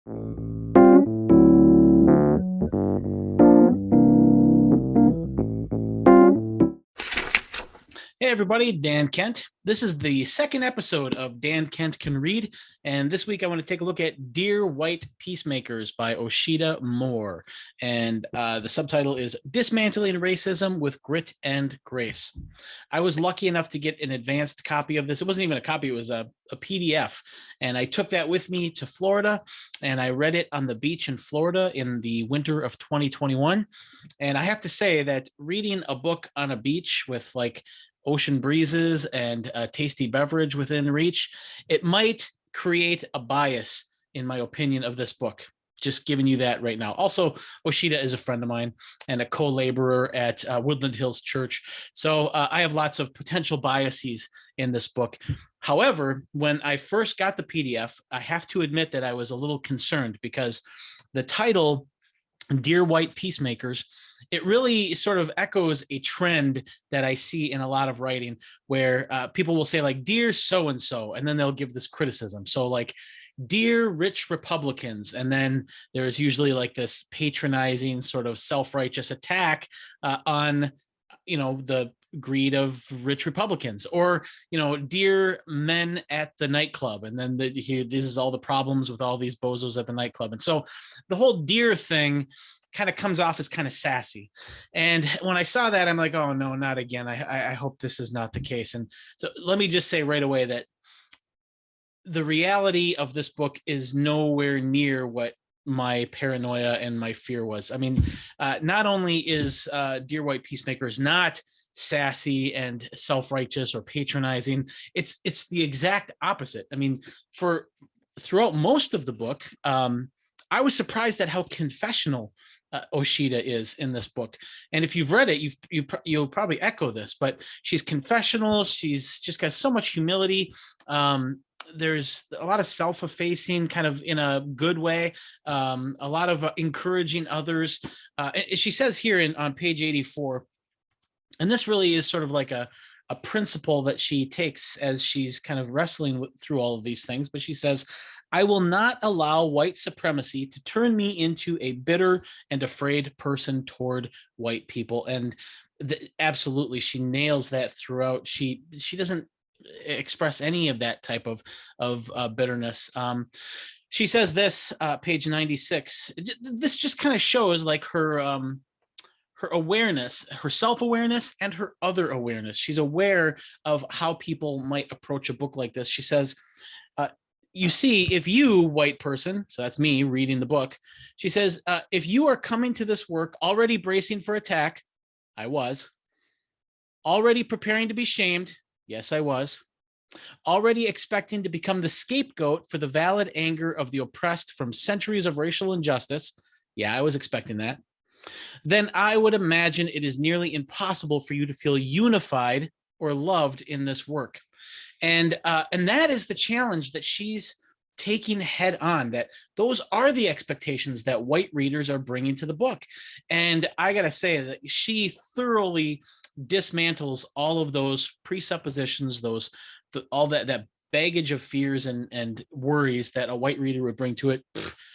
Hey everybody, Dan Kent. This is the second episode of Dan Kent Can Read, and this week I want to take a look at Dear White Peacemakers by Osheta Moore, and the subtitle is Dismantling Racism with Grit and Grace. I was lucky enough to get an advanced copy of this. It wasn't even a copy, it was a PDF, and I took that with me to Florida, and I read it on the beach in Florida in the winter of 2021, and I have to say that reading a book on a beach with like ocean breezes and a tasty beverage within reach, it might create a bias, in my opinion, of this book. Just giving you that right now. Also, Osheta is a friend of mine and a co-laborer at Woodland Hills Church. So I have lots of potential biases in this book. However, when I first got the PDF, I have to admit that I was a little concerned because the title, Dear White Peacemakers, it really sort of echoes a trend that I see in a lot of writing where people will say like, dear so-and-so, and then they'll give this criticism. So like, dear rich Republicans, and then there's usually like this patronizing sort of self-righteous attack on, the greed of rich Republicans, or dear men at the nightclub, and then this is all the problems with all these bozos at the nightclub. And so the whole dear thing kind of comes off as kind of sassy. And when I saw that, I'm like, oh no, not again. I hope this is not the case. And so let me just say right away that the reality of this book is nowhere near what my paranoia and my fear was. I mean, not only is Dear White Peacemakers not sassy and self-righteous or patronizing, it's the exact opposite. I mean, throughout most of the book, I was surprised at how confessional Osheta is in this book. And if you've read it, you'll probably echo this, but she's confessional. She's just got so much humility. There's a lot of self-effacing, kind of in a good way, a lot of encouraging others. She says here on page 84, and this really is sort of like a principle that she takes as she's kind of wrestling through all of these things, but she says, I will not allow white supremacy to turn me into a bitter and afraid person toward white people. And absolutely, she nails that throughout. She doesn't express any of that type of bitterness. She says this, page 96. This just kind of shows like her awareness, her self-awareness, and her other awareness. She's aware of how people might approach a book like this. She says, you see, if you, white person, so that's me reading the book, she says, if you are coming to this work already bracing for attack, I was. Already preparing to be shamed, yes, I was. Already expecting to become the scapegoat for the valid anger of the oppressed from centuries of racial injustice, yeah, I was expecting that. Then I would imagine it is nearly impossible for you to feel unified or loved in this work. And that is the challenge that she's taking head on, that those are the expectations that white readers are bringing to the book. And I got to say that she thoroughly dismantles all of those presuppositions, all that baggage of fears and worries that a white reader would bring to it.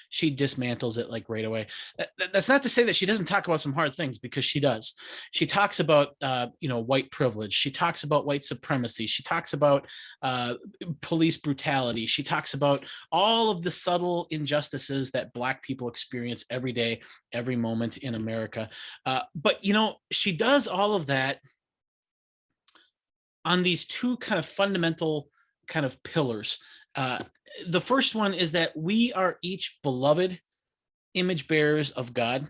She dismantles it like right away. That's not to say that she doesn't talk about some hard things, because she does. She talks about white privilege. She talks about white supremacy. She talks about police brutality. She talks about all of the subtle injustices that Black people experience every day, every moment in America. But she does all of that on these two kind of fundamental kind of pillars. The first one is that we are each beloved image bearers of God.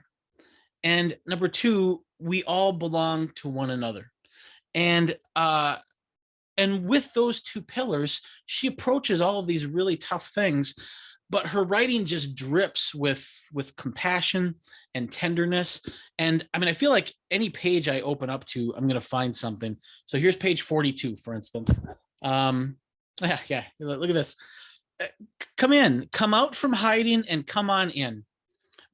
And number two, we all belong to one another. And with those two pillars, she approaches all of these really tough things, but her writing just drips with compassion and tenderness. And I mean, I feel like any page I open up to, I'm going to find something. So here's page 42, for instance. Yeah, look at this. Come out from hiding and come on in,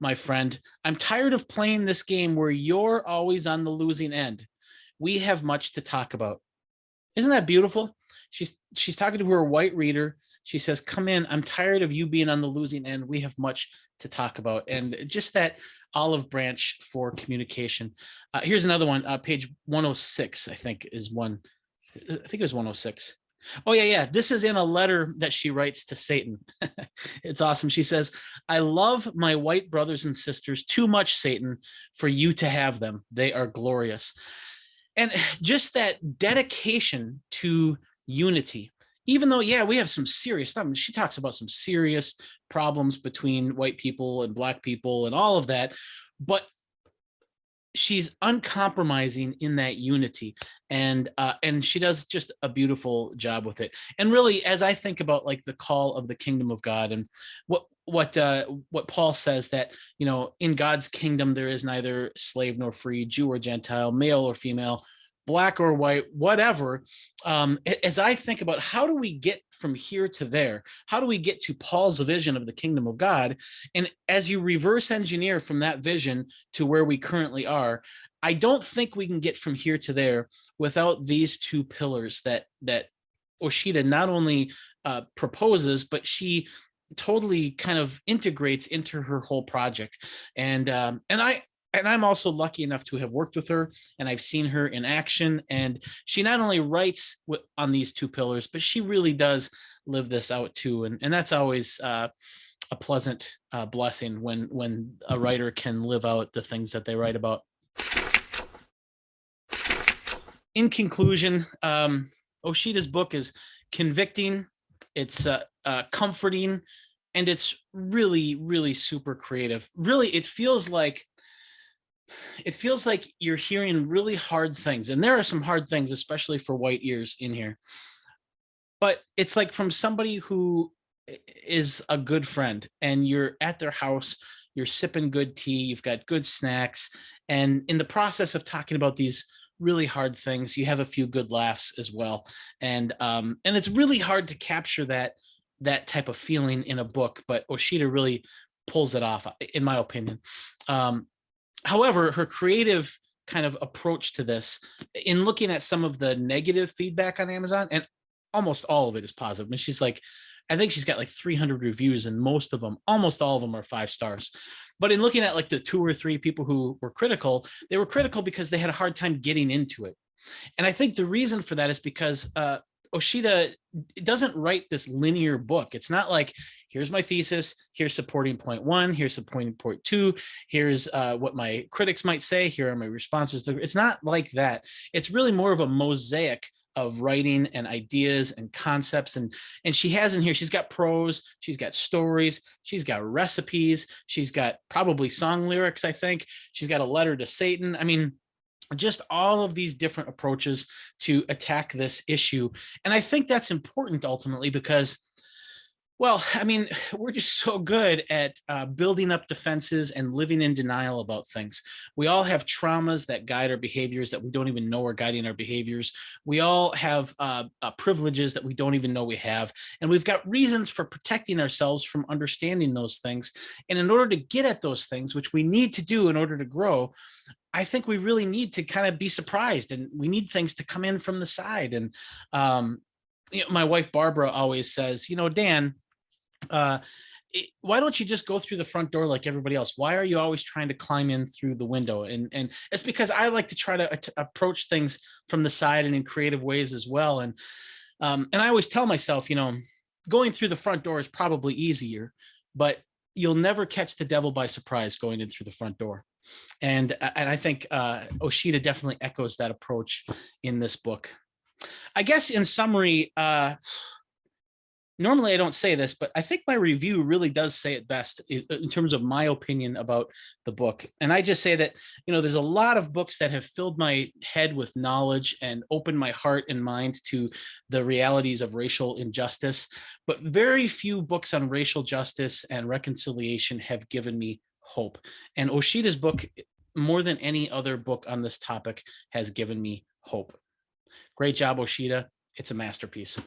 my friend. I'm tired of playing this game where you're always on the losing end. We have much to talk about. Isn't that beautiful? She's talking to her white reader. She says, "Come in. I'm tired of you being on the losing end. We have much to talk about." And just that olive branch for communication. Here's another one, page 106, I think is one. I think it was 106. Oh, yeah. This is in a letter that she writes to Satan. It's awesome. She says, "I love my white brothers and sisters too much, Satan, for you to have them. They are glorious." And just that dedication to unity, even though, yeah, we have some serious stuff. She talks about some serious problems between white people and black people and all of that. But she's uncompromising in that unity, and she does just a beautiful job with it. And really, as I think about like the call of the kingdom of God, and what Paul says, that in God's kingdom there is neither slave nor free, Jew or Gentile, male or female, black or white, whatever. As I think about how do we get from here to there, how do we get to Paul's vision of the kingdom of God, and as you reverse engineer from that vision to where we currently are, I don't think we can get from here to there without these two pillars that Osheta not only proposes, but she totally kind of integrates into her whole project. And I'm also lucky enough to have worked with her, and I've seen her in action. And she not only writes on these two pillars, but she really does live this out too. And that's always a pleasant blessing when a writer can live out the things that they write about. In conclusion, Osheta's book is convicting, it's comforting, and it's really, really super creative. Really, it feels like you're hearing really hard things, and there are some hard things, especially for white ears in here. But it's like from somebody who is a good friend, and you're at their house, you're sipping good tea, you've got good snacks, and in the process of talking about these really hard things, you have a few good laughs as well. And it's really hard to capture that type of feeling in a book, but Osheta really pulls it off, in my opinion. However, her creative kind of approach to this, in looking at some of the negative feedback on Amazon, and almost all of it is positive. I mean, I think she's got like 300 reviews, and almost all of them are 5 stars. But in looking at like the 2 or 3 people who were critical, they were critical because they had a hard time getting into it. And I think the reason for that is because Osheta doesn't write this linear book. It's not like, here's my thesis, here's supporting point 1, here's supporting point 2, here's what my critics might say, here are my responses. It's not like that. It's really more of a mosaic of writing and ideas and concepts. And she has in here, she's got prose, she's got stories, she's got recipes, she's got probably song lyrics, I think. She's got a letter to Satan. I mean, just all of these different approaches to attack this issue. And I think that's important ultimately because, well, I mean, we're just so good at building up defenses and living in denial about things. We all have traumas that guide our behaviors that we don't even know are guiding our behaviors. We all have privileges that we don't even know we have. And we've got reasons for protecting ourselves from understanding those things. And in order to get at those things, which we need to do in order to grow, I think we really need to kind of be surprised, and we need things to come in from the side. And my wife Barbara always says, Dan, why don't you just go through the front door like everybody else? Why are you always trying to climb in through the window? And it's because I like to try to approach things from the side and in creative ways as well. And I always tell myself, going through the front door is probably easier, but you'll never catch the devil by surprise going in through the front door. And I think Osheta definitely echoes that approach in this book. I guess in summary, normally I don't say this, but I think my review really does say it best in terms of my opinion about the book. And I just say that, there's a lot of books that have filled my head with knowledge and opened my heart and mind to the realities of racial injustice, but very few books on racial justice and reconciliation have given me hope. And Osheta's book, more than any other book on this topic, has given me hope. Great job, Osheta. It's a masterpiece.